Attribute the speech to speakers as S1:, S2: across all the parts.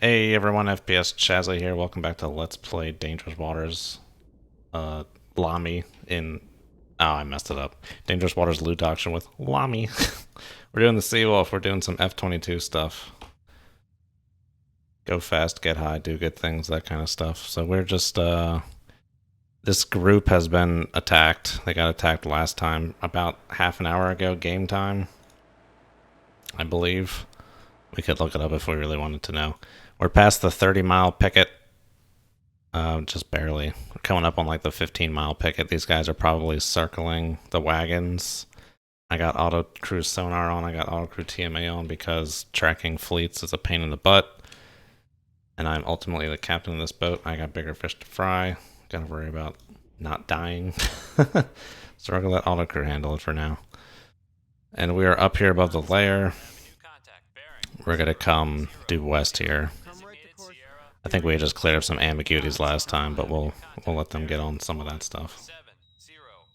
S1: Hey everyone, FPS Chazzy here. Welcome back to Let's Play Dangerous Waters. Lami in... Oh, I messed it up. Dangerous Waters loot auction with Lami. We're doing the Seawolf. We're doing some F-22 stuff. Go fast, get high, do good things, that kind of stuff. So we're just, this group has been attacked. They got attacked last time, about half an hour ago, game time, I believe. We could look it up if we really wanted to know. We're past the 30-mile picket. Just barely. We're coming up on like the 15-mile picket. These guys are probably circling the wagons. I got auto cruise sonar on. I got auto cruise TMA on because tracking fleets is a pain in the butt. And I'm ultimately the captain of this boat. I got bigger fish to fry. Gotta worry about not dying. So we're gonna let auto crew handle it for now. And we are up here above the layer. We're gonna come due west here. I think we just cleared up some ambiguities last time, but we'll let them get on some of that stuff.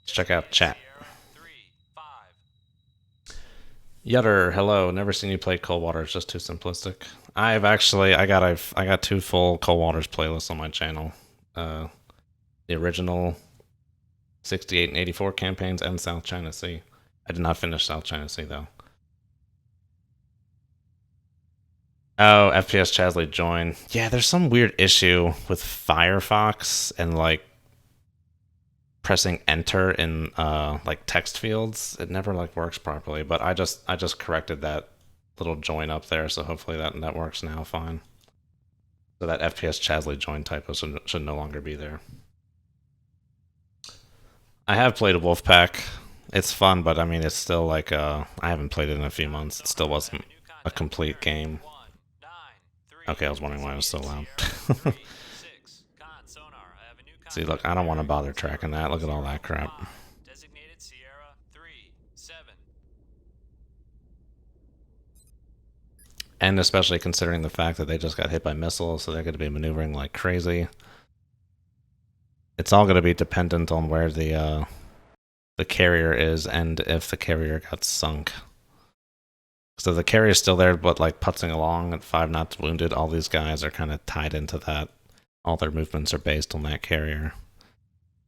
S1: Let's check out chat. Yutter, hello. Never seen you play Cold Water. It's just too simplistic. I got two full Cold Waters playlists on my channel. The original 68 and 84 campaigns and South China Sea. I did not finish South China Sea though. Oh, FPS Chasley join. Yeah, there's some weird issue with Firefox and like pressing enter in like text fields. It never like works properly, but I just corrected that little join up there, so hopefully that works now fine. So that FPS Chasley join typo should no longer be there. I have played Wolfpack. It's fun, but I mean it's still like I haven't played it in a few months. It still wasn't a complete game. Okay, I was wondering why it was so loud. See, look, I don't want to bother tracking that. Look at all that crap. And especially considering the fact that they just got hit by missiles, so they're going to be maneuvering like crazy. It's all going to be dependent on where the carrier is and if the carrier got sunk. So the carrier's still there, but like putzing along at 5 knots wounded. All these guys are kind of tied into that. All their movements are based on that carrier.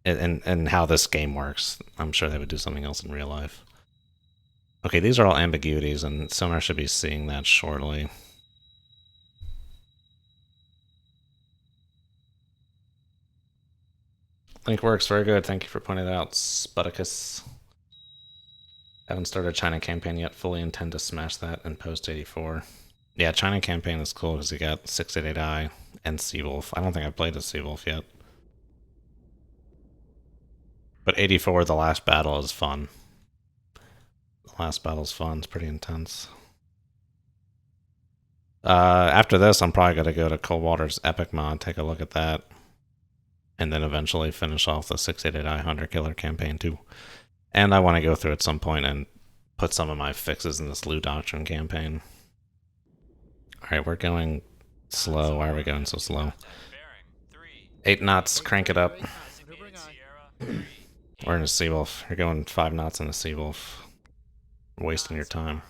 S1: And how this game works. I'm sure they would do something else in real life. Okay, these are all ambiguities, and sonar should be seeing that shortly. Link works very good. Thank you for pointing it out, Sputicus. Haven't started China campaign yet. Fully intend to smash that in post 84. Yeah, China campaign is cool because you got 688i and Seawolf. I don't think I've played a Seawolf yet. But 84, the last battle, is fun. The last battle's fun. It's pretty intense. After this, I'm probably going to go to Cold Water's Epic Mod, take a look at that. And then eventually finish off the 688i Hunter Killer campaign too. And I want to go through at some point and put some of my fixes in this Loot Doctrine campaign. Alright, we're going slow. Why are we going so slow? 8 knots, crank it up. We're in a Seawolf. You're going 5 knots in a Seawolf. Wasting your time.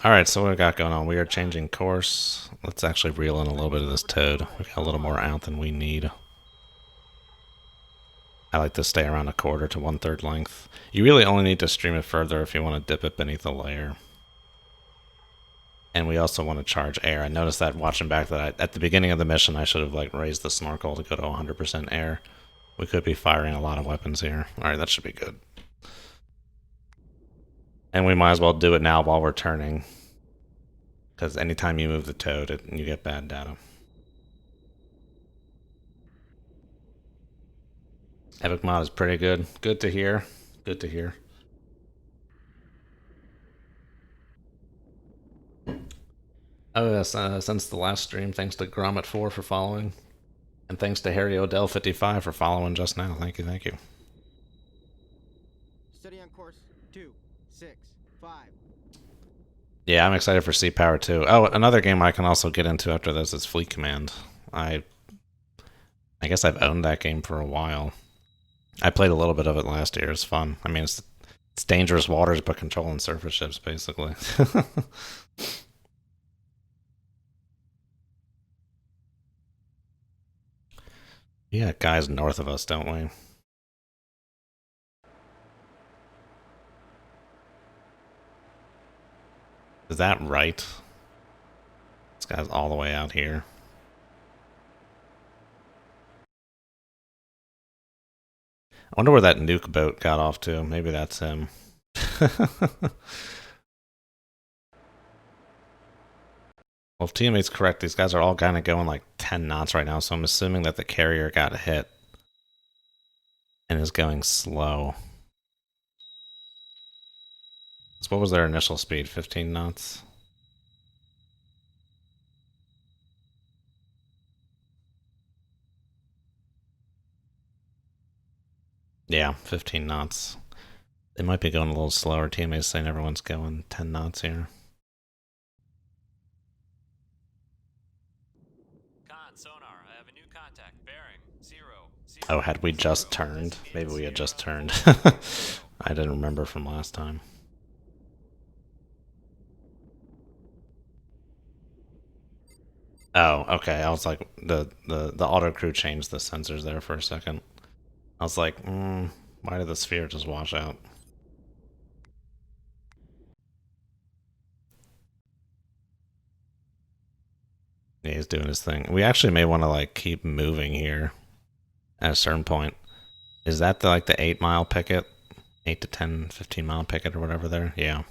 S1: Alright, so what we got going on? We are changing course. Let's actually reel in a little bit of this toad. We got a little more out than we need. I like to stay around 1/4 to 1/3 length. You really only need to stream it further if you want to dip it beneath the layer. And we also want to charge air. I noticed that watching back that at the beginning of the mission I should have like raised the snorkel to go to 100% air. We could be firing a lot of weapons here. Alright, that should be good. And we might as well do it now while we're turning. Because anytime you move the toad, you get bad data. Epic Mod is pretty good. Good to hear. Good to hear. Oh, yes, since the last stream, thanks to Gromit4 for following. And thanks to Harry Odell55 for following just now. Thank you, thank you.
S2: Steady on course 2, 6, 5.
S1: Yeah, I'm excited for Sea Power too. Oh, another game I can also get into after this is Fleet Command. I guess I've owned that game for a while. I played a little bit of it last year. It's fun. I mean, It's dangerous waters, but controlling surface ships, basically. Yeah, guys north of us, don't we? Is that right? This guy's all the way out here. I wonder where that nuke boat got off to. Maybe that's him. Well, if teammate's correct, these guys are all kind of going like 10 knots right now, so I'm assuming that the carrier got hit and is going slow. So what was their initial speed? 15 knots? Yeah, 15 knots. They might be going a little slower. Teammates saying everyone's going 10 knots here.
S3: Sonar, I have a new contact. Bearing 0, 0.
S1: Oh, had we just turned? Maybe we had just turned. I didn't remember from last time. Oh, okay. I was like, the auto crew changed the sensors there for a second. I was like, why did the sphere just wash out? Yeah, he's doing his thing. We actually may want to like keep moving here at a certain point. Is that the, like the 8-mile picket? 8 to 10, 15-mile picket or whatever there? Yeah.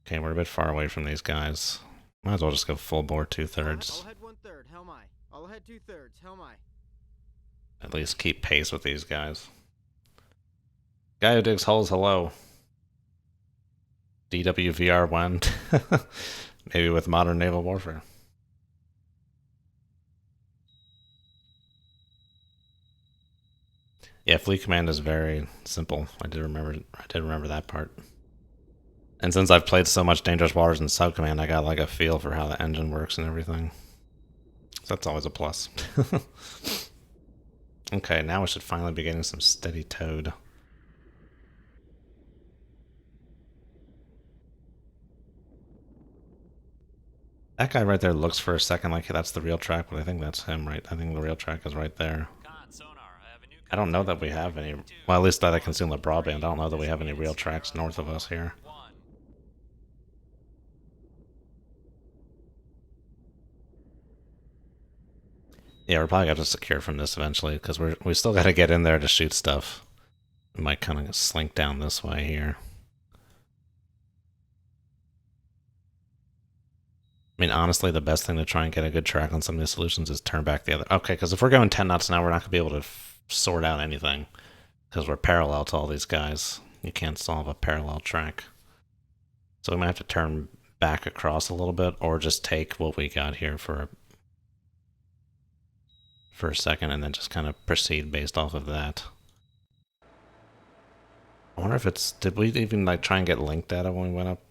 S1: Okay, we're a bit far away from these guys. Might as well just go full bore 2/3.
S2: I'll head 1/3. How am I? I'll head 2/3. How am I?
S1: At least keep pace with these guys. Guy who digs holes, hello. DWVR went. Maybe with modern naval warfare. Yeah, fleet command is very simple. I did remember that part. And since I've played so much Dangerous Waters and Sub Command, I got like a feel for how the engine works and everything. So that's always a plus. Okay, now we should finally be getting some steady towed. That guy right there looks for a second like that's the real track, but I think that's him, right? I think the real track is right there. I don't know that we have any... Well, at least that I can see on the broadband. I don't know that we have any real tracks north of us here. Yeah, we're probably going to secure from this eventually, because we still got to get in there to shoot stuff. We might kind of slink down this way here. I mean, honestly, the best thing to try and get a good track on some of these solutions is turn back the other... Okay, because if we're going 10 knots now, we're not going to be able to sort out anything. Because we're parallel to all these guys. You can't solve a parallel track. So we might have to turn back across a little bit, or just take what we got here for a second, and then just kind of proceed based off of that. I wonder if it's... Did we even like try and get link data when we went up?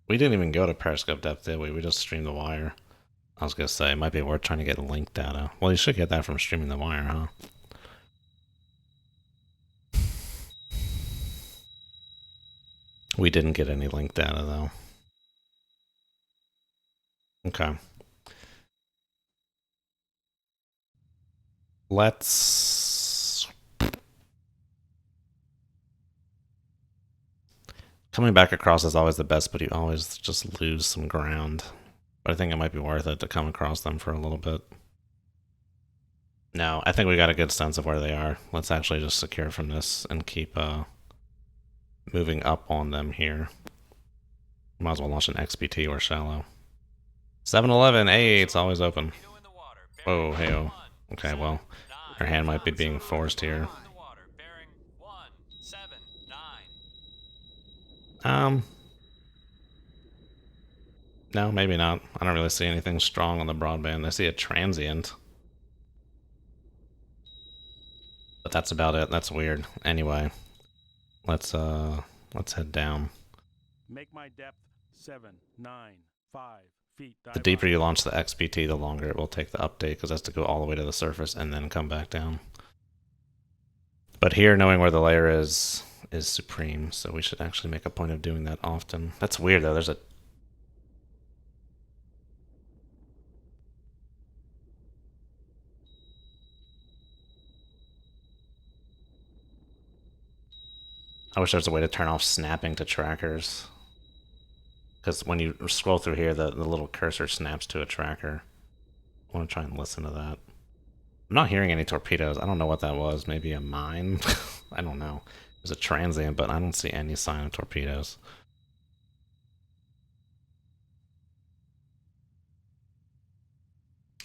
S1: We didn't even go to periscope depth, did we? We just streamed the wire. I was going to say, it might be worth trying to get link data. Well, you should get that from streaming the wire, huh? We didn't get any link data, though. Okay. Let's... Coming back across is always the best, but you always just lose some ground. But I think it might be worth it to come across them for a little bit. No, I think we got a good sense of where they are. Let's actually just secure from this and keep moving up on them here. Might as well launch an XBT or shallow. 7-Eleven, hey, it's always open. Whoa, hey-oh. Okay, well, our hand might be being forced here. No, maybe not. I don't really see anything strong on the broadband. I see a transient. But that's about it. That's weird. Anyway, let's head down.
S4: Make my depth 7, 9, 5 feet.
S1: The deeper you launch the XBT, the longer it will take the update, because it has to go all the way to the surface and then come back down. But here, knowing where the layer is, is supreme, so we should actually make a point of doing that often. That's weird though, there's a... I wish there was a way to turn off snapping to trackers. Because when you scroll through here, the little cursor snaps to a tracker. I want to try and listen to that. I'm not hearing any torpedoes. I don't know what that was. Maybe a mine? I don't know. It was a transient, but I don't see any sign of torpedoes.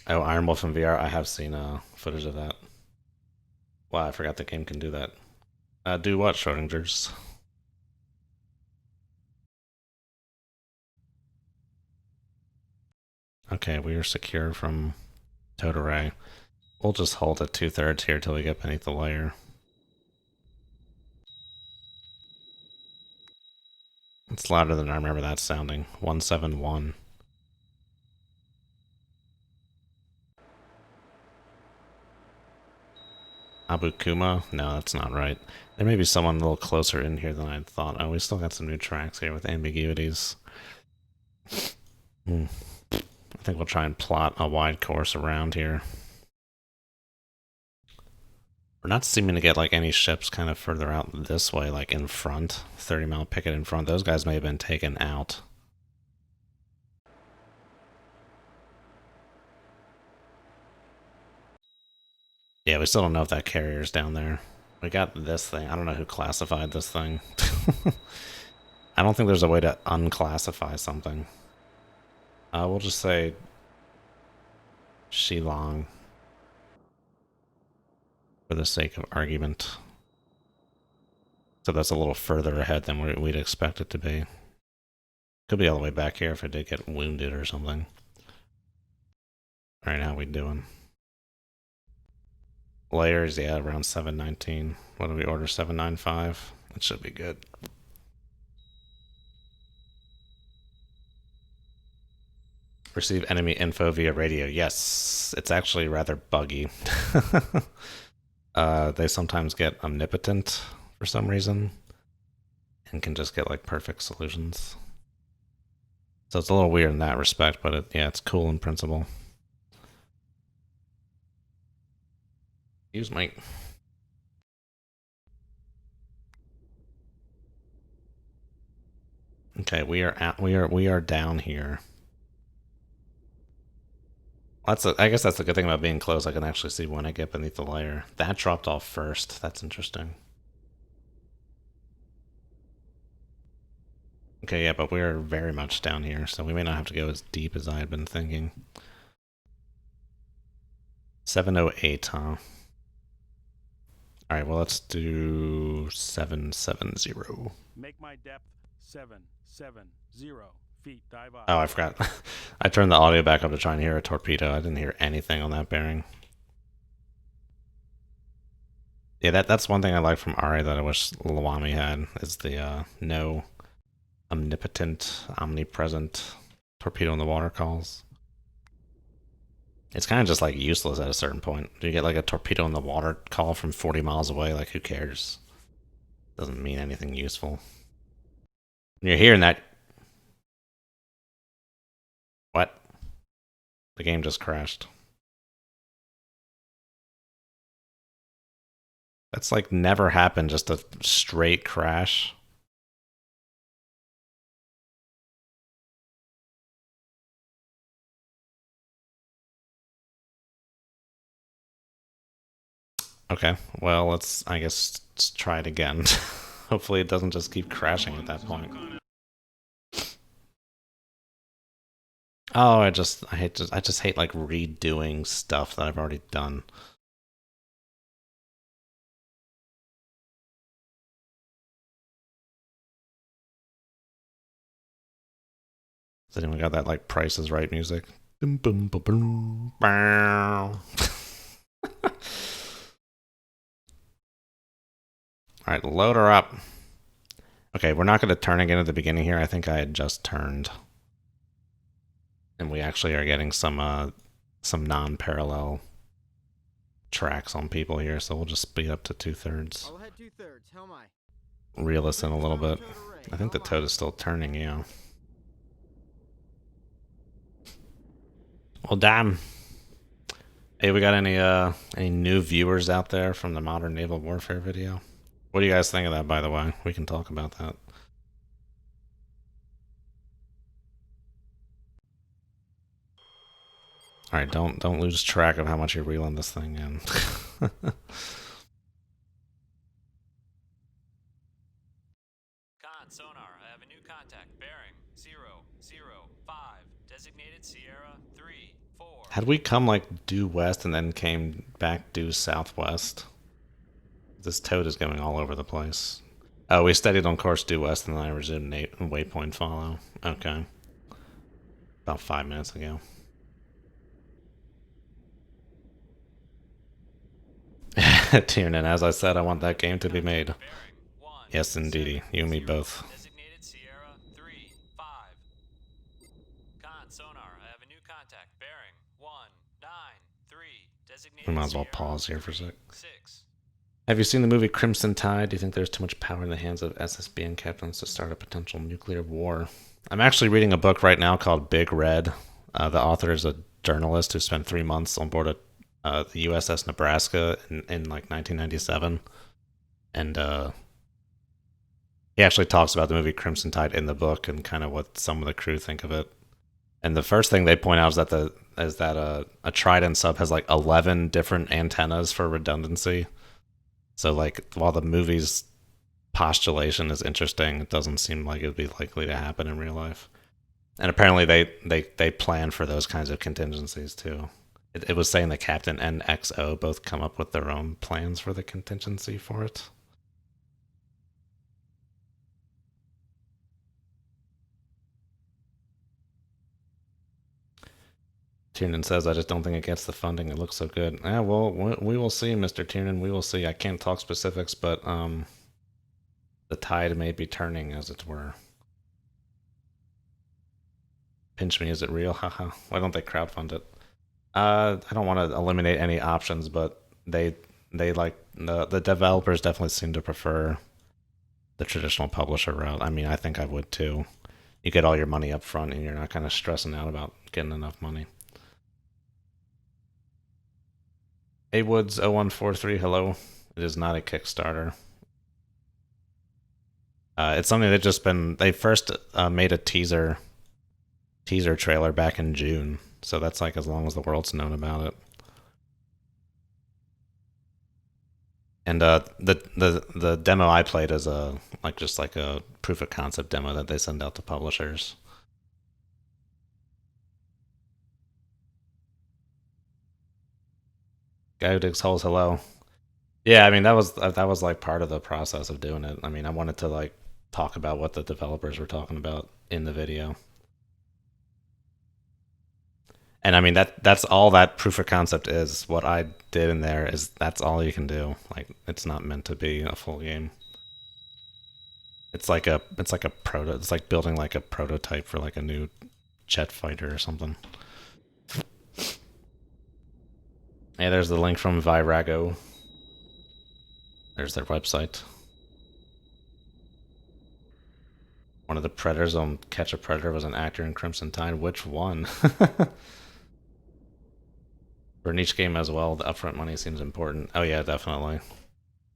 S1: Oh, Iron Wolf in VR. I have seen footage of that. Wow, I forgot the game can do that. Do what, Schrodinger's? Okay, we are secure from Totore. We'll just hold at 2/3 here till we get beneath the layer. It's louder than I remember that sounding. 171. Abukuma? No, that's not right. There may be someone a little closer in here than I thought. Oh, we still got some new tracks here with ambiguities. I think we'll try and plot a wide course around here. We're not seeming to get like any ships kind of further out this way, like in front. 30-mile picket in front. Those guys may have been taken out. Yeah, we still don't know if that carrier's down there. We got this thing. I don't know who classified this thing. I don't think there's a way to unclassify something. We'll just say Shilong for the sake of argument. So that's a little further ahead than we'd expect it to be. Could be all the way back here if it did get wounded or something. Alright, how we doing? Layers, yeah, around 719. What do we order? 795? That should be good. Receive enemy info via radio. Yes, it's actually rather buggy. They sometimes get omnipotent for some reason and can just get like perfect solutions. So it's a little weird in that respect, but yeah, it's cool in principle. Use my... Okay, we are down here. I guess that's the good thing about being close. I can actually see when I get beneath the layer. That dropped off first. That's interesting. Okay, yeah, but we're very much down here, so we may not have to go as deep as I had been thinking. 708, huh? Alright, well, let's do 770.
S4: Make my depth 770 feet. Dive up.
S1: Oh, I forgot. I turned the audio back up to try and hear a torpedo. I didn't hear anything on that bearing. Yeah, that's one thing I like from Ari that I wish Lawami had, is the no omnipotent, omnipresent torpedo in the water calls. It's kind of just like useless at a certain point. Do you get like a torpedo in the water call from 40 miles away? Like, who cares? Doesn't mean anything useful. When you're hearing that... What? The game just crashed. That's like never happened, just a straight crash. Okay, well, let's, I guess, let's try it again. Hopefully it doesn't just keep crashing at that point. Oh, I just hate like redoing stuff that I've already done. Has anyone got that like Price is Right music? Boom, boom, boom, boom. Alright, load her up. Okay, we're not going to turn again at the beginning here. I think I had just turned. And we actually are getting some non-parallel tracks on people here, so we'll just speed up to 2/3.
S2: I'll head 2/3. How am I?
S1: reel us in a little bit. I think the toad is still turning, yeah. Well, damn. Hey, we got any new viewers out there from the Modern Naval Warfare video? What do you guys think of that, by the way? We can talk about that. Alright, don't lose track of how much you're reeling this thing in.
S3: Con, sonar, I have a new contact. Bearing 005. Designated Sierra 3, 4.
S1: Had we come like due west and then came back due southwest? This toad is going all over the place. Oh, we steadied on course due west and then I resumed waypoint follow. Okay. About 5 minutes ago. Tiernan, as I said, I want that game to be made. Yes, indeedy. You and me both.
S3: Designated Sierra 3, 5. Con, sonar, I have a new contact. Bearing 193. Designated
S1: We might as well
S3: Sierra
S1: pause here for a sec.
S3: 6.
S1: Have you seen the movie Crimson Tide? Do you think there's too much power in the hands of SSBN captains to start a potential nuclear war? I'm actually reading a book right now called Big Red. The author is a journalist who spent 3 months on board the USS Nebraska in like 1997. And he actually talks about the movie Crimson Tide in the book and kind of what some of the crew think of it. And the first thing they point out is that a Trident sub has like 11 different antennas for redundancy. So like while the movie's postulation is interesting, it doesn't seem like it would be likely to happen in real life. And apparently they plan for those kinds of contingencies too. It was saying that Captain and XO both come up with their own plans for the contingency for it. Tiernan says, I just don't think it gets the funding. It looks so good. Yeah, well, we will see, Mr. Tiernan. We will see. I can't talk specifics, but the tide may be turning, as it were. Pinch me, is it real? Haha. Why don't they crowdfund it? I don't want to eliminate any options, but they like the developers definitely seem to prefer the traditional publisher route. I mean, I think I would too. You get all your money up front, and you're not kind of stressing out about getting enough money. A Woods 0143, hello. It is not a Kickstarter. It's something that just been. They first made a teaser trailer back in June, so that's like as long as the world's known about it. And the demo I played is just like a proof of concept demo that they send out to publishers. Guy who digs holes, hello. Yeah, I mean that was like part of the process of doing it. I mean, I wanted to like talk about what the developers were talking about in the video. And I mean that's all that proof of concept is. What I did in there is that's all you can do. Like it's not meant to be a full game. It's like it's like building like a prototype for like a new jet fighter or something. Hey, there's the link from Virago. There's their website. One of the predators on Catch a Predator was an actor in Crimson Tide. Which one? For an each game as well, the upfront money seems important. Oh yeah, definitely.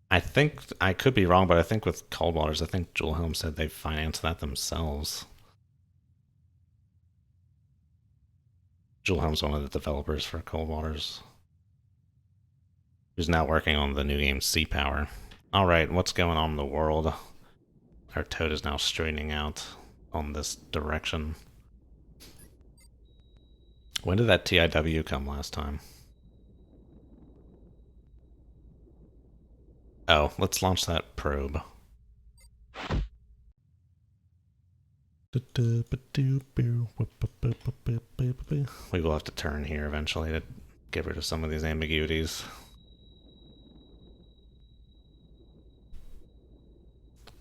S1: I think, I could be wrong, but I think with Cold Waters, I think Jewel Helm said they financed that themselves. Jewel Helm's one of the developers for Cold Waters, who's now working on the new game Sea Power. Alright, what's going on in the world? Our toad is now straightening out on this direction. When did that TIW come last time? Oh, let's launch that probe. We will have to turn here eventually to get rid of some of these ambiguities.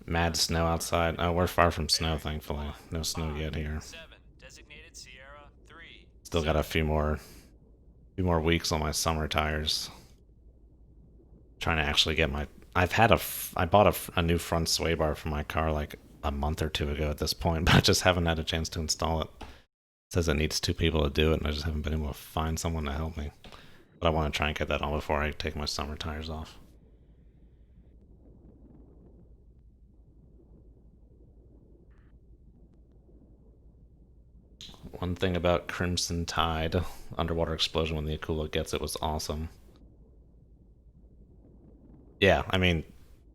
S1: Mad snow outside. Oh, we're far from snow, thankfully. No snow yet here. Still got a few more weeks on my summer tires. Trying to actually get my I bought a new front sway bar for my car like a month or two ago at this point, but I just haven't had a chance to install it. It says it needs 2 people to do it, and I just haven't been able to find someone to help me. But I want to try and get that on before I take my summer tires off. One thing about Crimson Tide, underwater explosion when the Akula gets it, was awesome. Yeah, I mean,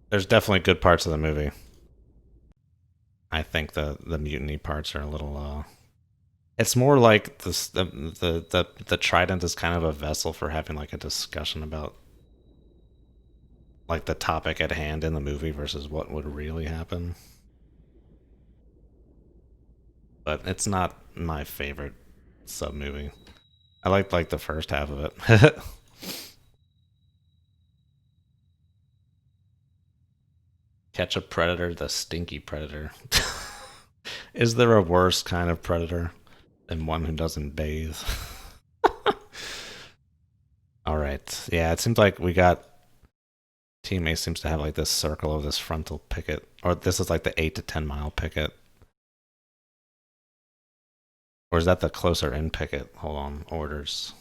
S1: there's definitely good parts of the movie. I think the mutiny parts are a little it's more like this the Trident is kind of a vessel for having like a discussion about like the topic at hand in the movie versus what would really happen. But it's not my favorite sub movie. I liked like the first half of it. Catch a predator, the stinky predator. Is there a worse kind of predator than one who doesn't bathe? Alright. Yeah, it seems like we got Team A seems to have like this circle of this frontal picket. Or this is like the 8 to 10 mile picket. Or is that the closer in picket? Hold on, orders.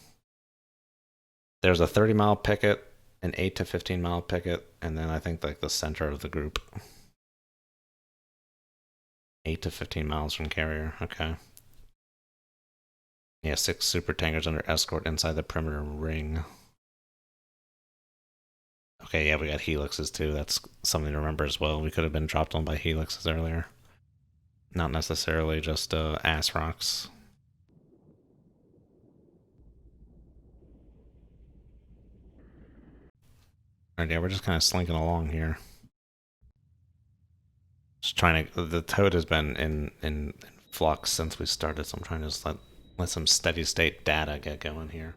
S1: There's a 30 mile picket, an 8 to 15 mile picket, and then I think like the center of the group. 8 to 15 miles from carrier, okay. Yeah, 6 super tankers under escort inside the perimeter ring. Okay, yeah, we got helixes too. That's something to remember as well. We could have been dropped on by helixes earlier. Not necessarily just ass rocks. Alright, yeah, we're just kind of slinking along here. Just trying to. The toad has been in flux since we started, so I'm trying to just let some steady state data get going here.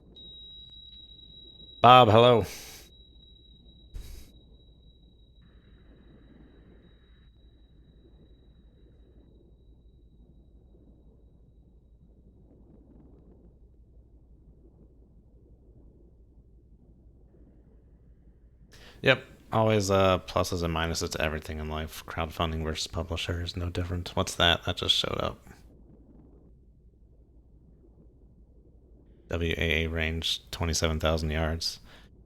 S1: Bob, hello. Yep, always pluses and minuses to everything in life. Crowdfunding versus publisher is no different. What's that? That just showed up. WAA range 27,000 yards.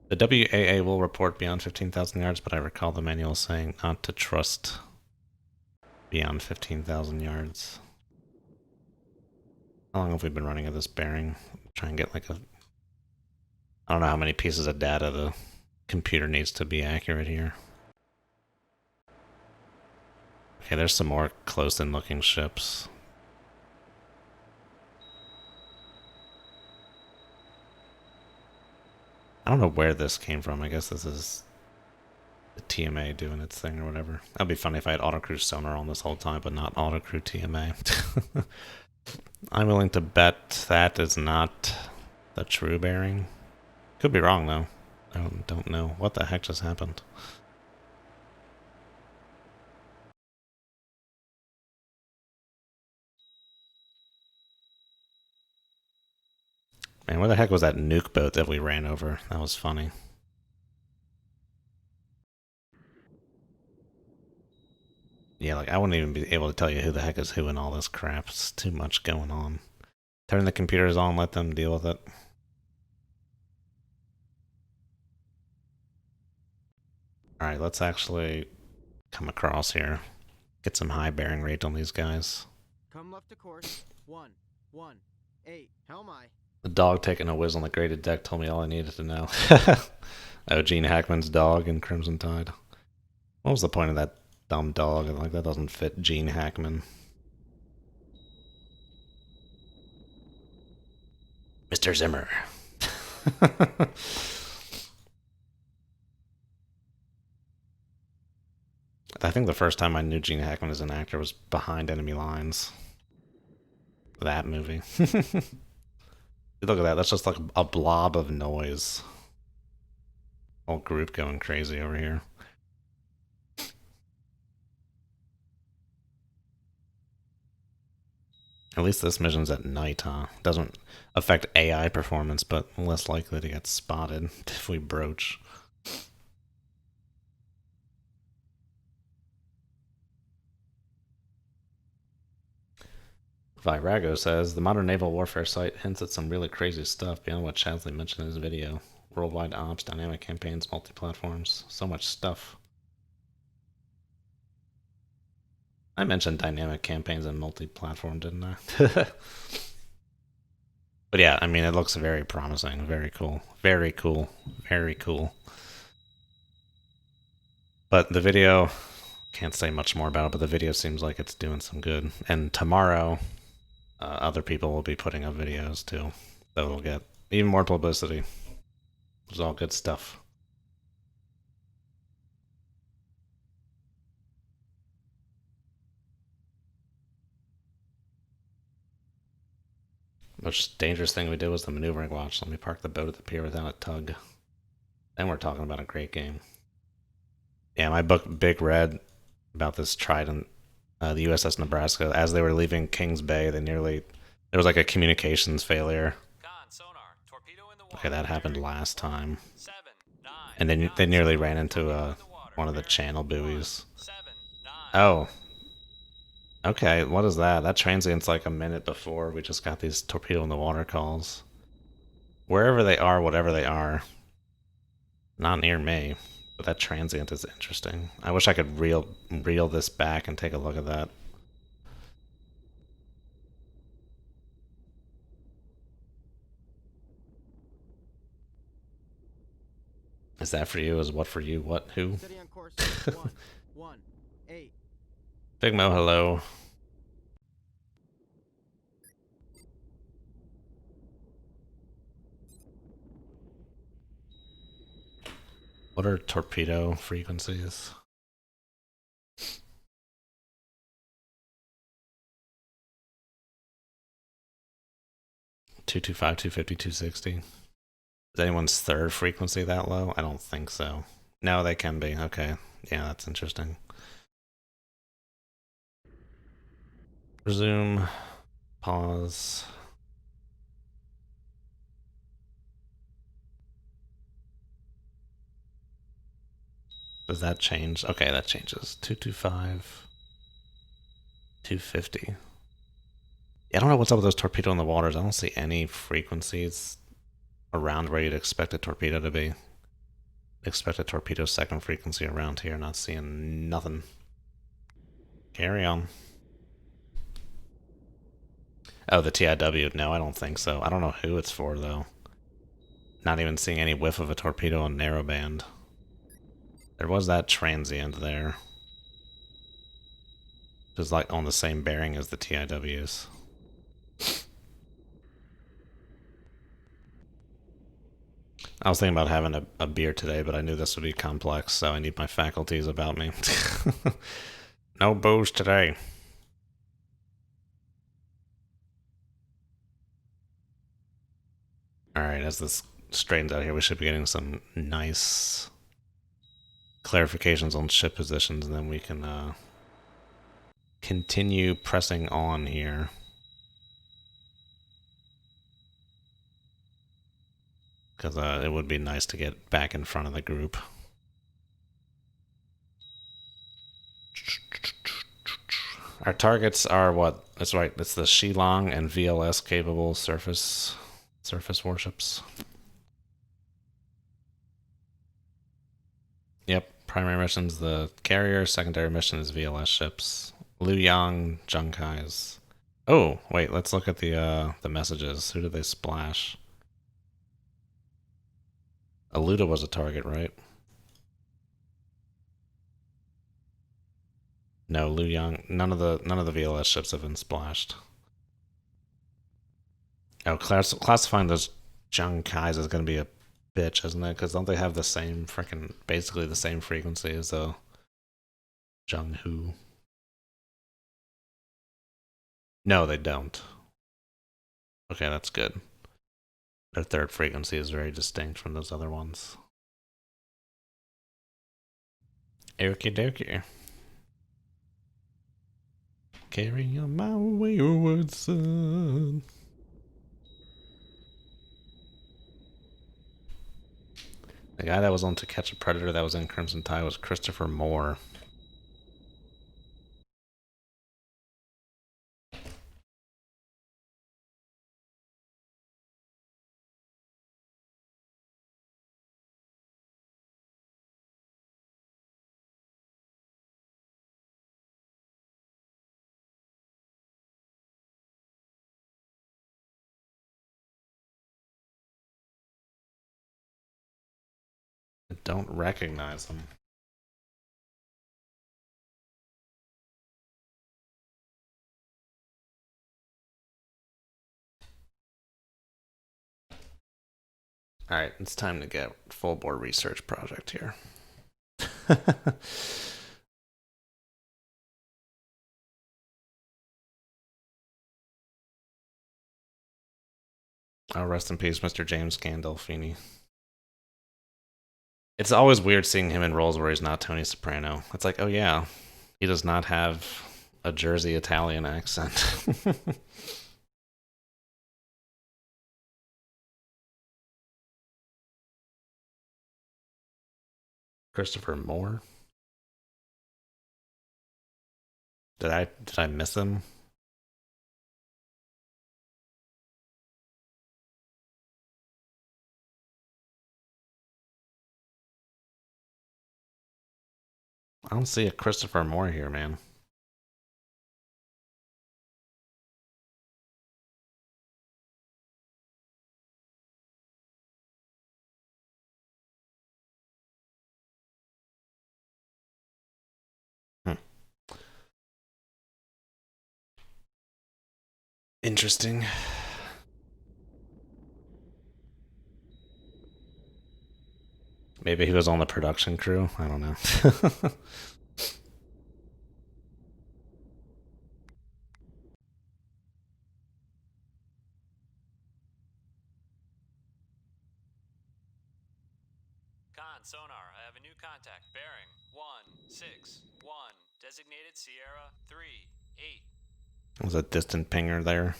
S1: The WAA will report beyond 15,000 yards, but I recall the manual saying not to trust beyond 15,000 yards. How long have we been running at this bearing? Try and get like a... I don't know how many pieces of data the computer needs to be accurate here. Okay, there's some more close-in looking ships. I don't know where this came from. I guess this is the TMA doing its thing or whatever. That'd be funny if I had autocrew sonar on this whole time, but not autocrew TMA. I'm willing to bet that is not the true bearing. Could be wrong, though. I don't know. What the heck just happened? Man, where the heck was that nuke boat that we ran over? That was funny. Yeah, like, I wouldn't even be able to tell you who the heck is who in all this crap. It's too much going on. Turn the computers on, let them deal with it. Alright, let's actually come across here. Get some high bearing rate on these guys.
S2: Come left to course. 118. Helmi.
S1: The dog taking a whiz on the graded deck told me all I needed to know. Oh, Gene Hackman's dog in Crimson Tide. What was the point of that dumb dog? Like, that doesn't fit Gene Hackman. Mr. Zimmer. I think the first time I knew Gene Hackman as an actor was Behind Enemy Lines. That movie. Look at that. That's just like a blob of noise. Whole group going crazy over here. At least this mission's at night, huh? Doesn't affect AI performance, but less likely to get spotted if we broach. Virago says, the modern naval warfare site hints at some really crazy stuff beyond what Chadley mentioned in his video. Worldwide ops, dynamic campaigns, multi-platforms, so much stuff. I mentioned dynamic campaigns and multi-platform, didn't I? But yeah, I mean, it looks very promising. Very cool. Very cool. Very cool. But the video, can't say much more about it, but the video seems like it's doing some good. And tomorrow, other people will be putting up videos too. So it'll get even more publicity. It's all good stuff. Most dangerous thing we did was the maneuvering watch. Let me park the boat at the pier without a tug. Then we're talking about a great game. Yeah, my book Big Red about this Trident, the USS Nebraska, as they were leaving Kings Bay, there was like a communications failure. Okay, that happened last time. And then they nearly ran into one of the channel buoys. Oh. Okay, what is that? That transient's like a minute before we just got these torpedo in the water calls. Wherever they are, whatever they are. Not near me. But that transient is interesting. I wish I could reel this back and take a look at that. Is that for you? Is what for you? What? Who?
S2: Steady on course. 1, 8.
S1: Big Mo, hello. What are torpedo frequencies? .225, 250, 260. Is anyone's third frequency that low? I don't think so. No, they can be. Okay. Yeah, that's interesting. Resume. Pause. Does that change? Okay, that changes. 225. 250. I don't know what's up with those torpedo in the waters. I don't see any frequencies around where you'd expect a torpedo to be. Expect a torpedo second frequency around here, not seeing nothing. Carry on. Oh, the TIW. No, I don't think so. I don't know who it's for, though. Not even seeing any whiff of a torpedo in narrowband. There was that transient there. Just like on the same bearing as the TIWs. I was thinking about having a beer today, but I knew this would be complex, so I need my faculties about me. No booze today. Alright, as this straightens out here, we should be getting some nice clarifications on ship positions, and then we can continue pressing on here. Because it would be nice to get back in front of the group. Our targets are what? That's right, it's the Shillong and VLS capable surface warships. Yep, primary mission's the carrier, secondary mission is VLS ships. Luoyang, Junkais. Oh, wait, let's look at the messages. Who did they splash? Aluda was a target, right? No, Luoyang. None of the VLS ships have been splashed. Oh, classifying those Junkais is going to be a bitch, isn't it? Because don't they have the same freaking, basically the same frequency as the Jung-Hu? No, they don't. Okay, that's good. Their third frequency is very distinct from those other ones. Okie dokie. Carry on my wayward son. The guy that was on To Catch a Predator that was in Crimson Tide was Christopher Moore. Don't recognize them. Alright, it's time to get full board research project here. Oh, rest in peace, Mr. James Gandolfini. It's always weird seeing him in roles where he's not Tony Soprano. It's like, oh yeah, he does not have a Jersey Italian accent. Christopher Moore? Did I miss him? I don't see a Christopher Moore here, man. Interesting. Maybe he was on the production crew. I don't know.
S3: Con, sonar, I have a new contact. Bearing 161. Designated Sierra 38.
S1: There's a distant pinger there.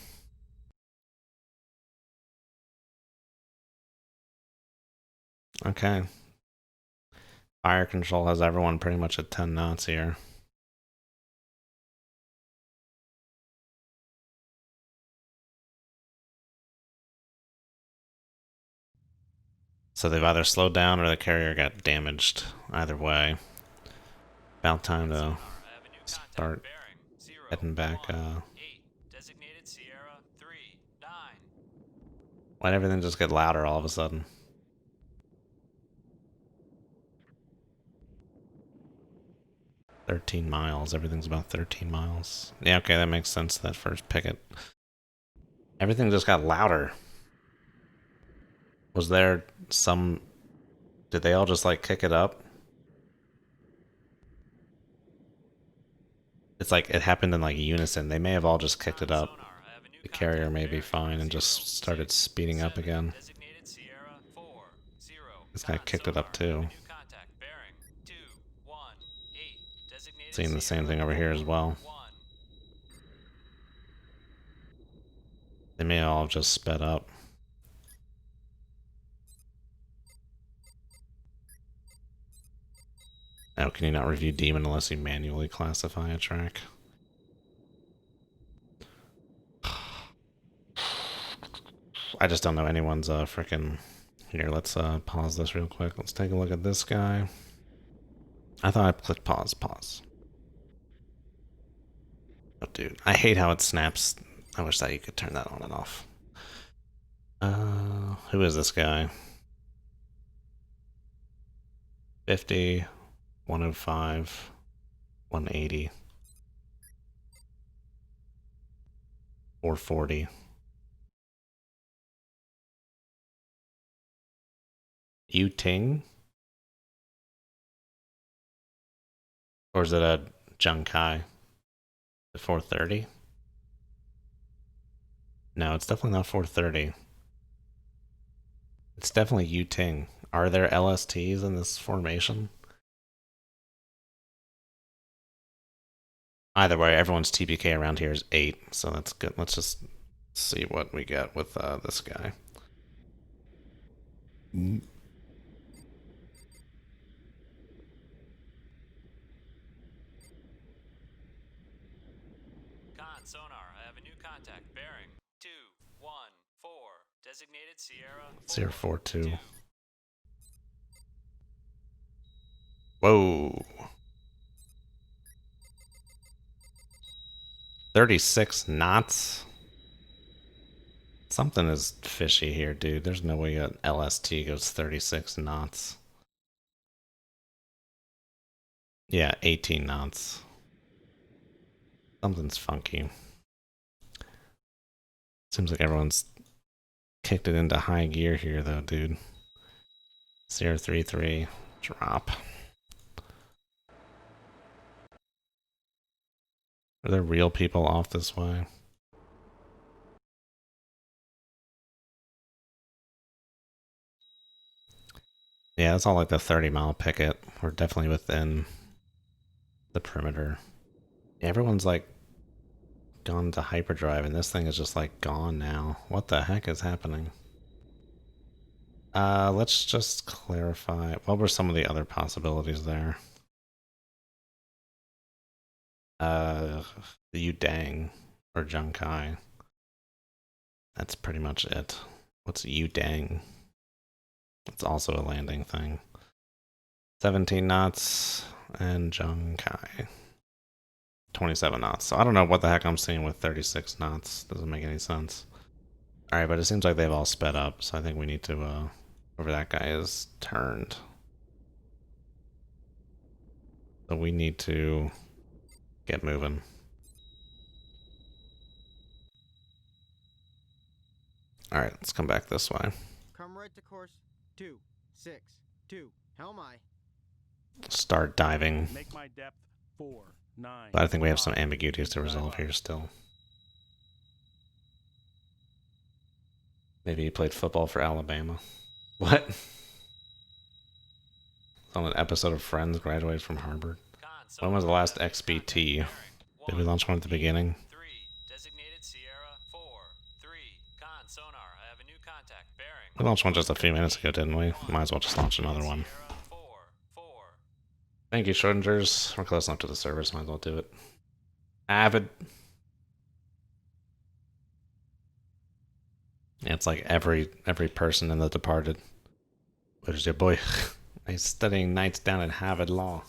S1: Okay. Fire control has everyone pretty much at 10 knots here. So they've either slowed down or the carrier got damaged. Either way. About time to start heading back.
S3: Designated Sierra 39.
S1: Why'd everything just get louder all of a sudden? "13 miles. Everything's about 13 miles. Yeah, okay, that makes sense, that first picket. Everything just got louder. Was there some... Did they all just, like, kick it up? It's like it happened in, like, unison. They may have all just kicked it up. The carrier may be fine and just started speeding up again. This guy kicked it up, too. Seeing the same thing over here as well. They may all have just sped up. Oh, can you not review Demon unless you manually classify a track? I just don't know anyone's frickin'... Here, let's pause this real quick. Let's take a look at this guy. I thought I clicked pause. Oh, dude. I hate how it snaps. I wish that you could turn that on and off. Who is this guy? 50, 105, 180, 440. Yu Ting? Or is it a Zheng Kai? The 430? No, it's definitely not 430. It's definitely Yu Ting. Are there LSTs in this formation? Either way, everyone's TPK around here is 8, so that's good. Let's just see what we get with this guy.
S3: Con, sonar, I have a new contact. Bearing 214. Designated Sierra
S1: 042. Whoa. 36 knots? Something is fishy here, dude. There's no way an LST goes 36 knots. Yeah, 18 knots. Something's funky. Seems like everyone's kicked it into high gear here, though, dude. 033, drop. Are there real people off this way? Yeah, it's all like the 30-mile picket. We're definitely within the perimeter. Everyone's like gone to hyperdrive, and this thing is just like gone now. What the heck is happening? Let's just clarify. What were some of the other possibilities there? The Udang or Junkai. That's pretty much it. What's Udang? It's also a landing thing. 17 knots and Junkai. 27 knots. So I don't know what the heck I'm seeing with 36 knots. Doesn't make any sense. Alright, but it seems like they've all sped up, so I think we need to, wherever that guy is turned. So we need to get moving. Alright, let's come back this way.
S2: Come right to course 262. Helm aye.
S1: Start diving.
S4: Make my depth 4, 9.
S1: But I think we have some
S4: 5,
S1: ambiguities to
S4: drive
S1: resolve
S4: up.
S1: here still. Maybe he played football for Alabama. What? On an episode of Friends, graduated from Harvard. When was the last XBT? Did we launch one at the beginning?
S3: 3, designated Sierra 4, 3, con sonar. I have a new contact bearing.
S1: We launched one just a few minutes ago, didn't we? Might as well just launch another one.
S3: Sierra 4, 4.
S1: Thank you, Schrodinger's. We're close enough to the servers, might as well do it. Avid. Yeah, it's like every person in The Departed. Where's your boy? He's studying nights down at Harvard Law.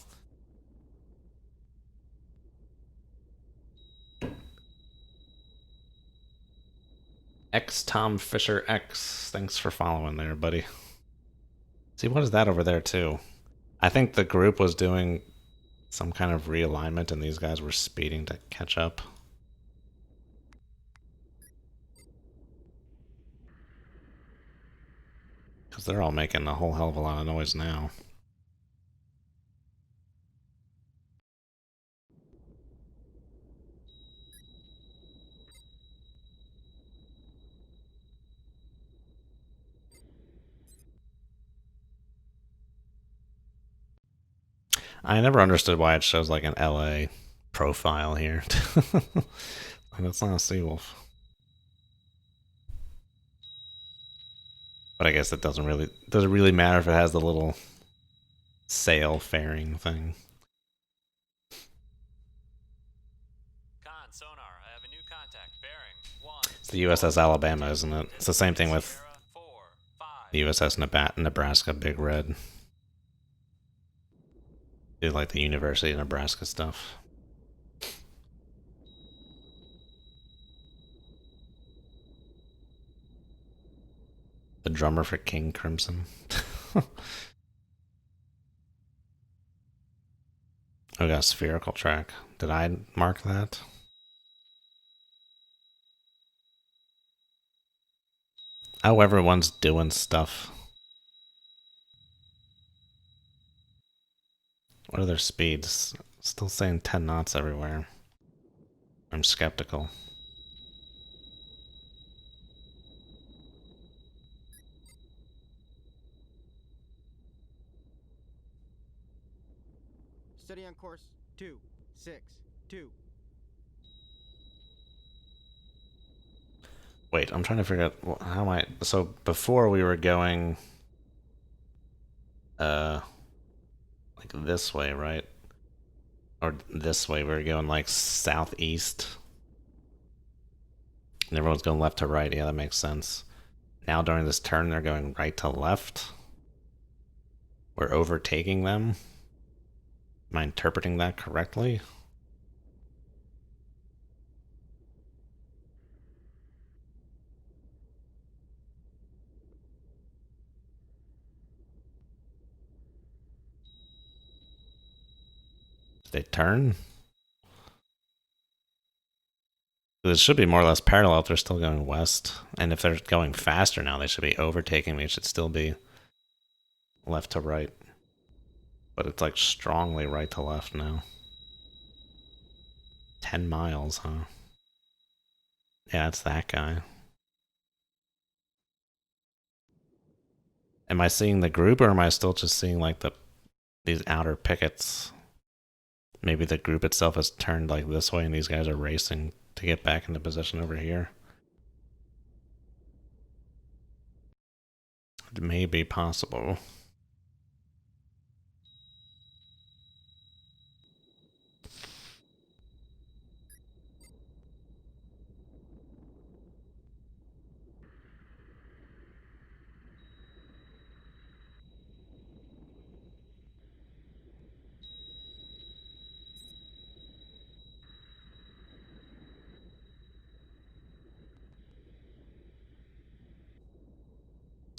S1: X Tom Fisher X. Thanks for following there, buddy. See, what is that over there, too? I think the group was doing some kind of realignment and these guys were speeding to catch up. Because they're all making a whole hell of a lot of noise now. I never understood why it shows like an LA profile here. Like, that's not a Seawolf. But I guess it doesn't really matter if it has the little sail fairing thing.
S3: Con sonar. I have a new contact bearing 1.
S1: It's the USS Alabama, isn't it? It's the same thing with
S3: Sierra 4, 5.
S1: the USS Nebraska Big Red. Do like the University of Nebraska stuff. The drummer for King Crimson. Oh, got a spherical track. Did I mark that? Oh, everyone's doing stuff. What are their speeds? Still saying 10 knots everywhere. I'm skeptical.
S2: Steady on course 262.
S1: Wait, I'm trying to figure out how am I. So before we were going, like this way, right? Or this way. We were going like southeast, and everyone's going left to right. Yeah, that makes sense. Now during this turn, they're going right to left. We're overtaking them. Am I interpreting that correctly? They turn? This should be more or less parallel if they're still going west. And if they're going faster now, they should be overtaking me. It should still be left to right. But it's like strongly right to left now. 10 miles, huh? Yeah, it's that guy. Am I seeing the group, or am I still just seeing like these outer pickets? Maybe the group itself has turned like this way and these guys are racing to get back into position over here. It may be possible.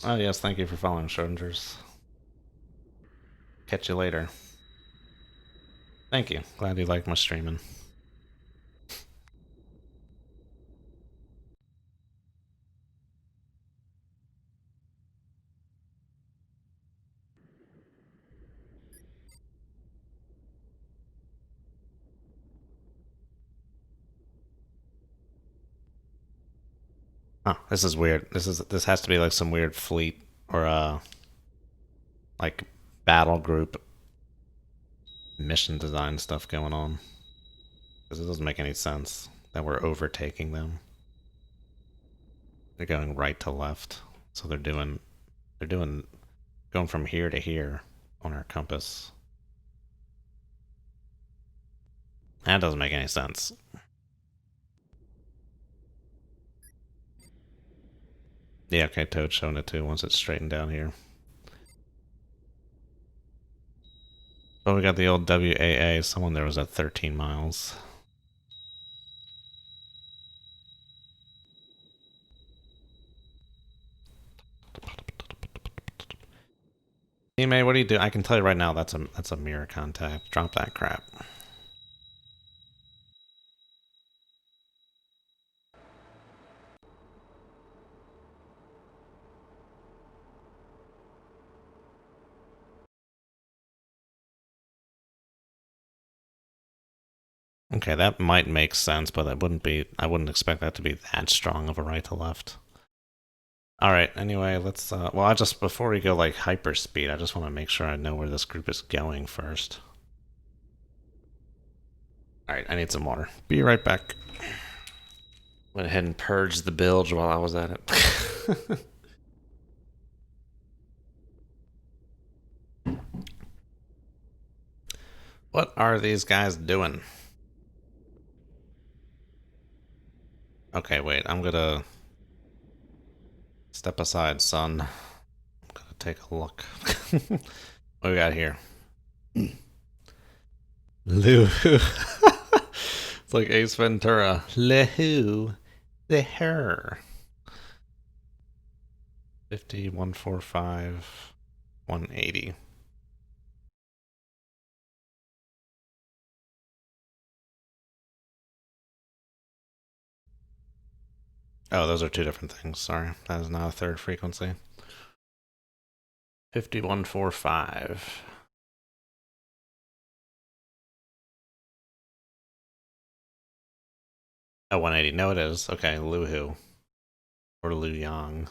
S1: Oh yes, thank you for following, Schrodinger's. Catch you later. Thank you. Glad you liked my streaming. Oh, this is weird. This has to be like some weird fleet or like battle group mission design stuff going on. Because it doesn't make any sense that we're overtaking them. They're going right to left. So they're doing going from here to here on our compass. That doesn't make any sense. Yeah, okay, Toad's showing it too once it's straightened down here. But we got the old WAA. Someone there was at 13 miles. Teammate, what do you do? I can tell you right now that's a mirror contact. Drop that crap. Okay, that might make sense, but that wouldn't be. I wouldn't expect that to be that strong of a right to left. All right. Anyway, let's. Well, I just before we go like hyperspeed, I just want to make sure I know where this group is going first. All right, I need some water. Be right back. Went ahead and purged the bilge while I was at it. What are these guys doing? Okay, wait. I'm gonna step aside, son. I'm gonna take a look. What we got here? Lou. It's like Ace Ventura. Lou. The her. 50, 145, 180. Oh, those are two different things. Sorry. That is not a third frequency. 5145. Oh, 180. No, it is. Okay, Lu Hu. Or Lu Yang.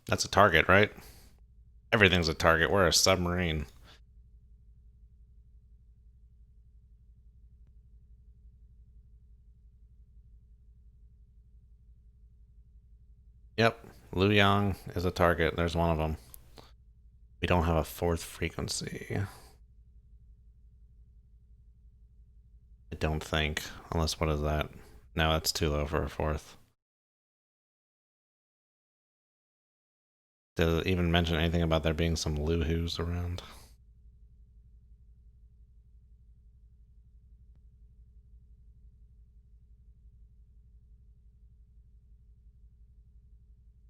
S1: That's a target, right? Everything's a target. We're a submarine. Yep. Lu Yang is a target. There's one of them. We don't have a fourth frequency. I don't think. Unless, what is that? No, that's too low for a fourth. Does it even mention anything about there being some Lu-Hus around?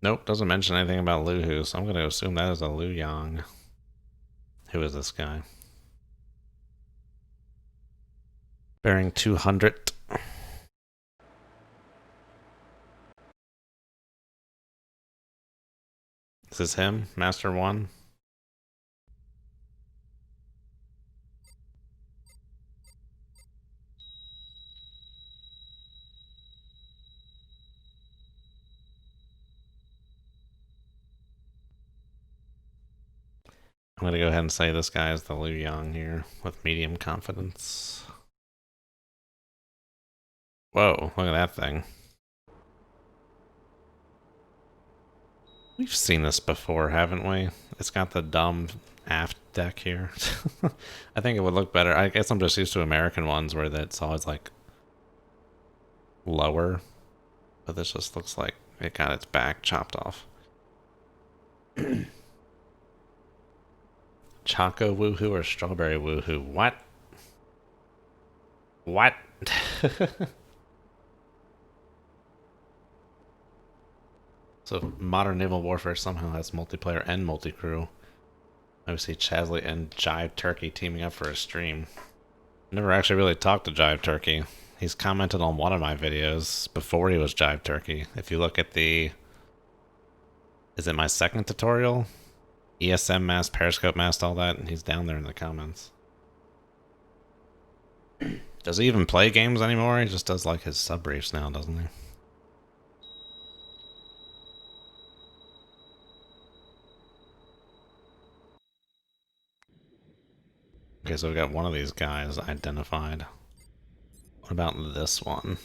S1: Nope, doesn't mention anything about Lu-Hu, so I'm going to assume that is a Lu Yang. Who is this guy? Bearing 200. This is him, Master 1. I'm going to go ahead and say this guy is the Liu Yang here with medium confidence. Whoa, look at that thing. We've seen this before, haven't we? It's got the dumb aft deck here. I think it would look better. I guess I'm just used to American ones where it's always like lower. But this just looks like it got its back chopped off. Choco woohoo or strawberry woohoo? What? What? So modern naval warfare somehow has multiplayer and multi-crew. I would see Chasley and Jive Turkey teaming up for a stream. Never actually really talked to Jive Turkey. He's commented on one of my videos before he was Jive Turkey. If you look at the... Is it my second tutorial? ESM mast, periscope mast, all that, and he's down there in the comments. Does he even play games anymore? He just does like his sub briefs now, doesn't he? Okay, so we got one of these guys identified. What about this one?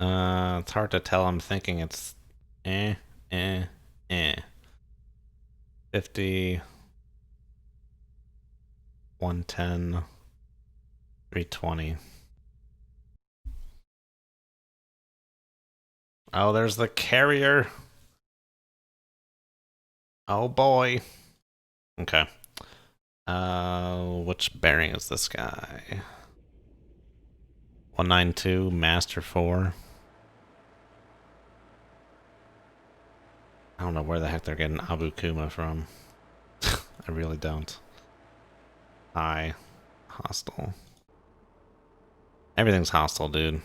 S1: It's hard to tell. I'm thinking it's 50, 110, 320. Oh, there's the carrier. Oh boy. Okay. Which bearing is this guy? 192, Master 4. I don't know where the heck they're getting Abu Kuma from. I really don't. High. Hostile. Everything's hostile, dude.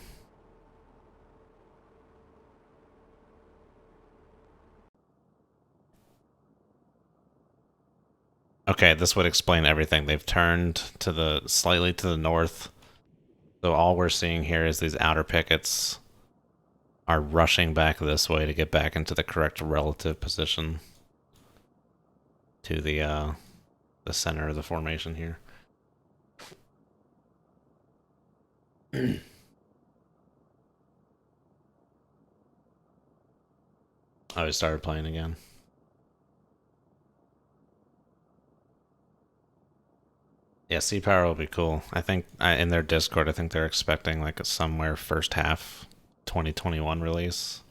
S1: Okay, this would explain everything. They've turned to the slightly to the north. So all we're seeing here is these outer pickets are rushing back this way to get back into the correct relative position to the center of the formation here. Oh, he started playing again. Yeah, Sea Power will be cool. I think in their Discord, I think they're expecting like a somewhere first half 2021 release.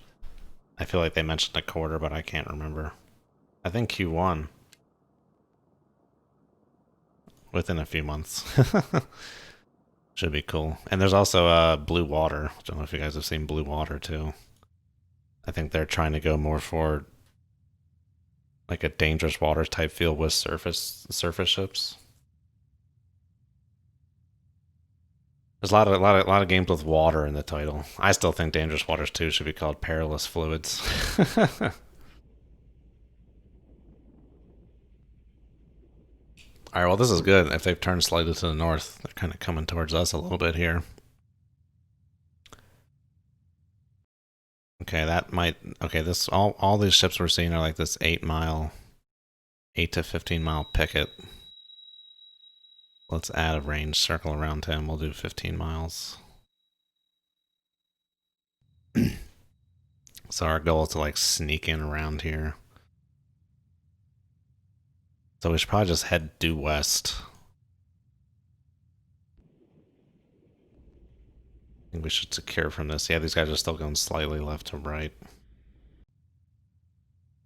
S1: I feel like they mentioned a quarter, but I can't remember. I think Q1. Within a few months. Should be cool. And there's also Blue Water. I don't know if you guys have seen Blue Water too. I think they're trying to go more for like a dangerous water type feel with surface ships. There's a lot of games with water in the title. I still think Dangerous Waters 2 should be called Perilous Fluids. Alright, well this is good. If they've turned slightly to the north, they're kind of coming towards us a little bit here. Okay, that might... Okay, this all these ships we're seeing are like this 8 to 15 mile picket. Let's add a range circle around him. We'll do 15 miles. So our goal is to like sneak in around here. So we should probably just head due west. I think we should secure from this. Yeah, these guys are still going slightly left to right.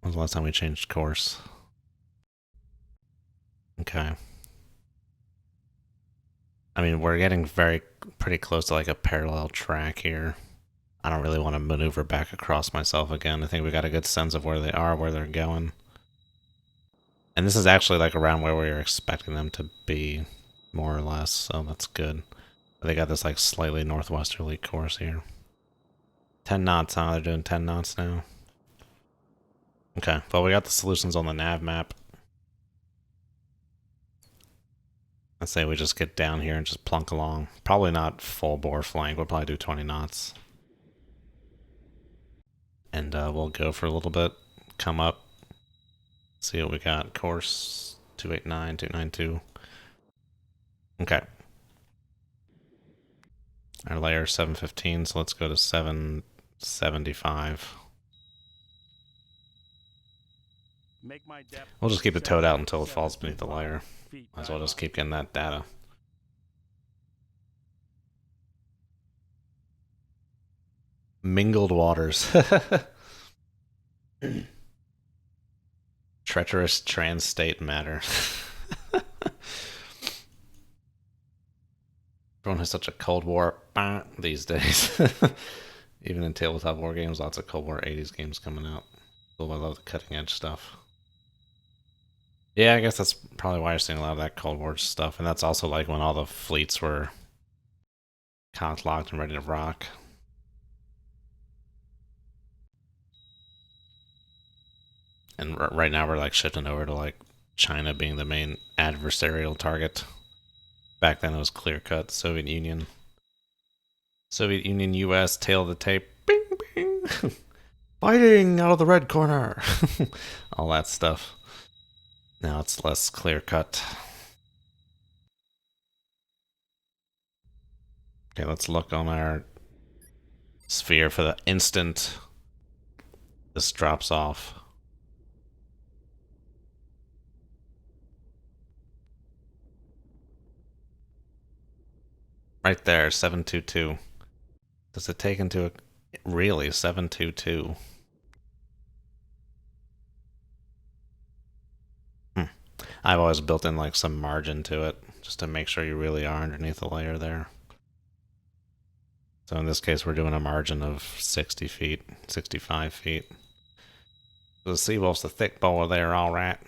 S1: When was the last time we changed course? Okay. I mean, we're getting pretty close to like a parallel track here. I don't really want to maneuver back across myself again. I think we got a good sense of where they are, where they're going. And this is actually like around where we were expecting them to be, more or less, so that's good. They got this like slightly northwesterly course here. 10 knots, huh? They're doing 10 knots now. Okay, well, we got the solutions on the nav map. I'd say we just get down here and just plunk along. Probably not full bore flank, we'll probably do 20 knots. And we'll go for a little bit, come up, see what we got. Course 289, 292. Okay. Our layer 715, so let's go to 775.
S4: Make my depth.
S1: We'll just keep it towed out until it falls
S4: 7
S1: beneath the layer.
S4: feet.
S1: Might as well just keep getting that data. Mingled waters. Treacherous trans-state matter. Everyone has such a Cold War these days. Even in tabletop war games, lots of Cold War 80s games coming out. I love the cutting edge stuff. Yeah, I guess that's probably why you're seeing a lot of that Cold War stuff. And that's also like when all the fleets were cocked and ready to rock. And right now we're like shifting over to like China being the main adversarial target. Back then it was clear cut. Soviet Union, US, tail of the tape. Bing, bing. Fighting out of the red corner. All that stuff. Now it's less clear cut. Okay, let's look on our sphere for the instant this drops off. Right there, 722. Does it take into a... Really, 722. I've always built in like some margin to it, just to make sure you really are underneath the layer there. So in this case, we're doing a margin of 60 feet, 65 feet. The Seawolf's a thick bowler there, alright.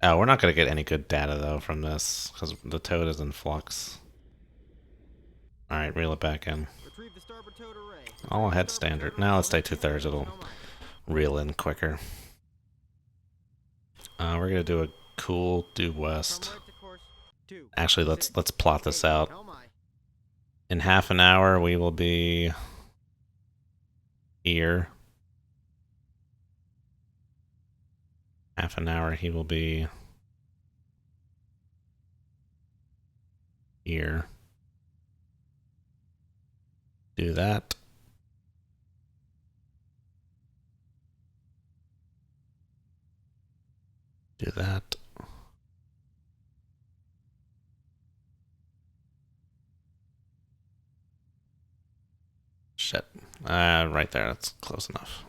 S1: Oh, we're not going to get any good data, though, from this, because the toad is in flux. Alright, reel it back in.
S2: Retrieve the starboard towed array.
S1: All ahead standard. Now let's stay 2/3, it'll reel in quicker. We're going to do a cool due west. Actually, let's plot this out. In half an hour, we will be here. Half an hour, he will be here. Do that. Do that. Shit. Right there, that's close enough.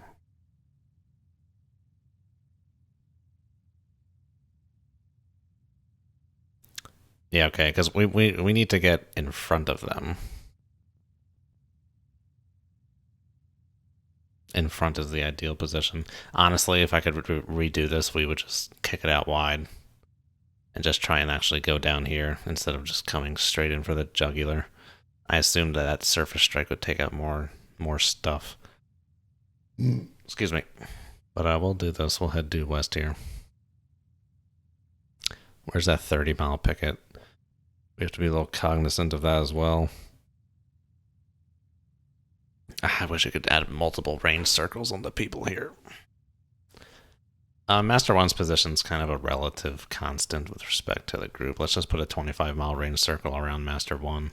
S1: Yeah, okay, because we need to get in front of them. In front is the ideal position. Honestly, if I could redo this, we would just kick it out wide. And just try and actually go down here, instead of just coming straight in for the jugular. I assumed that surface strike would take out more stuff. Excuse me. But we'll do this. We'll head due west here. Where's that 30-mile picket? We have to be a little cognizant of that as well. I wish I could add multiple range circles on the people here. Master 1's position is kind of a relative constant with respect to the group. Let's just put a 25-mile range circle around Master 1.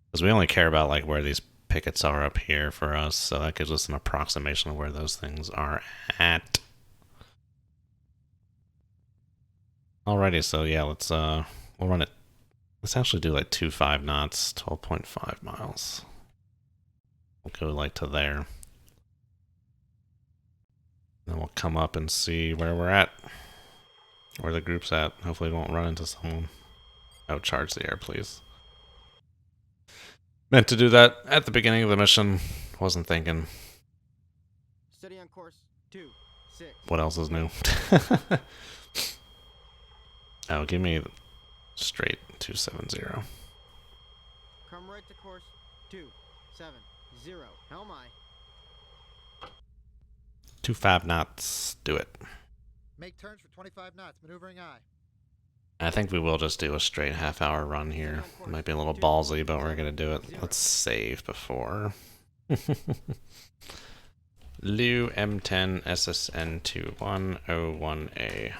S1: Because we only care about like where these pickets are up here for us, so that gives us an approximation of where those things are at. Alrighty, so yeah, let's we'll run it. Let's actually do like 2.5 knots, 12.5 miles. We'll go like to there. Then we'll come up and see where we're at. Where the group's at. Hopefully we won't run into someone. Oh, charge the air, please. Meant to do that at the beginning of the mission. Wasn't thinking.
S2: Steady on course. 2, 6.
S1: What else is new? Oh, give me straight 270.
S2: Come right to course. 2, 7, 0. Helm I.
S1: 25 knots. Do it.
S5: Make turns for 25 knots, maneuvering I.
S1: I think we will just do a straight half-hour run here. It might be a little ballsy, but we're gonna do it. Let's save before. Lu M10 SSN 2101A.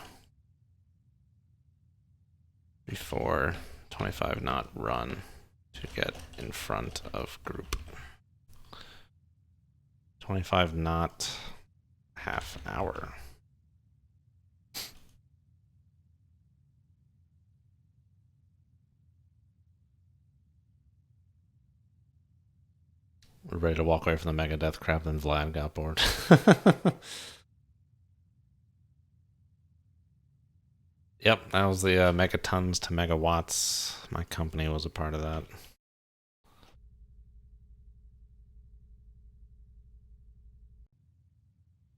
S1: Before 25 knot run to get in front of group. 25 knot half hour. We're ready to walk away from the mega death crap, then Vlad got bored. Yep, that was the megatons to megawatts. My company was a part of that.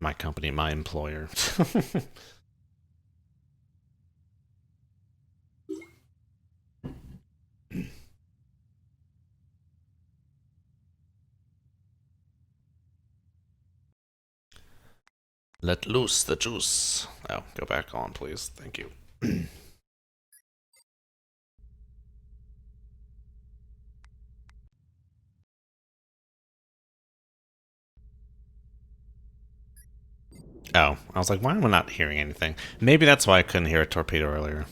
S1: My company, my employer. Let loose the juice. Oh, go back on, please. Thank you. Oh, I was like, why am I not hearing anything? Maybe that's why I couldn't hear a torpedo earlier.